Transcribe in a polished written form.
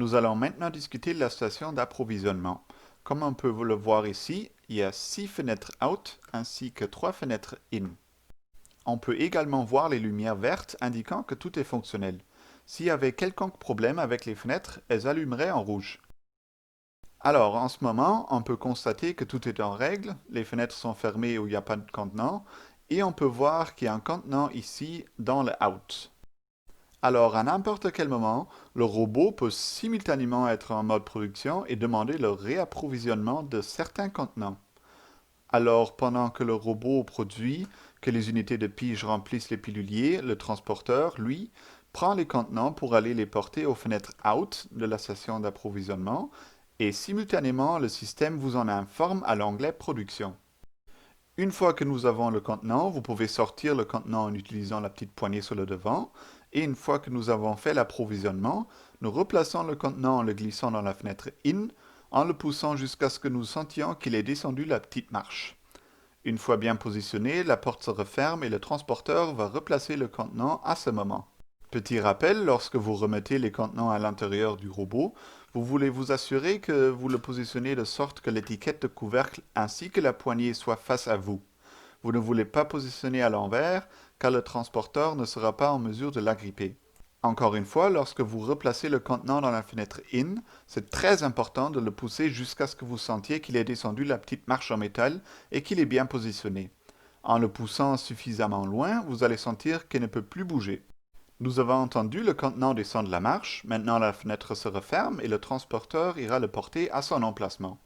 Nous allons maintenant discuter de la station d'approvisionnement. Comme on peut le voir ici, il y a 6 fenêtres out ainsi que 3 fenêtres in. On peut également voir les lumières vertes indiquant que tout est fonctionnel. S'il y avait quelconque problème avec les fenêtres, elles allumeraient en rouge. Alors, en ce moment, on peut constater que tout est en règle, les fenêtres sont fermées où il n'y a pas de contenant, et on peut voir qu'il y a un contenant ici dans le out. Alors, à n'importe quel moment, le robot peut simultanément être en mode production et demander le réapprovisionnement de certains contenants. Alors, pendant que le robot produit, que les unités de pige remplissent les piluliers, le transporteur, lui, prend les contenants pour aller les porter aux fenêtres out de la station d'approvisionnement et simultanément le système vous en informe à l'onglet production. Une fois que nous avons le contenant, vous pouvez sortir le contenant en utilisant la petite poignée sur le devant. Et une fois que nous avons fait l'approvisionnement, nous replaçons le contenant en le glissant dans la fenêtre IN, en le poussant jusqu'à ce que nous sentions qu'il ait descendu la petite marche. Une fois bien positionné, la porte se referme et le transporteur va replacer le contenant à ce moment. Petit rappel, lorsque vous remettez les contenants à l'intérieur du robot, vous voulez vous assurer que vous le positionnez de sorte que l'étiquette de couvercle ainsi que la poignée soient face à vous. Vous ne voulez pas positionner à l'envers, car le transporteur ne sera pas en mesure de l'agripper. Encore une fois, lorsque vous replacez le contenant dans la fenêtre IN, c'est très important de le pousser jusqu'à ce que vous sentiez qu'il ait descendu la petite marche en métal et qu'il est bien positionné. En le poussant suffisamment loin, vous allez sentir qu'il ne peut plus bouger. Nous avons entendu le contenant descendre la marche, maintenant la fenêtre se referme et le transporteur ira le porter à son emplacement.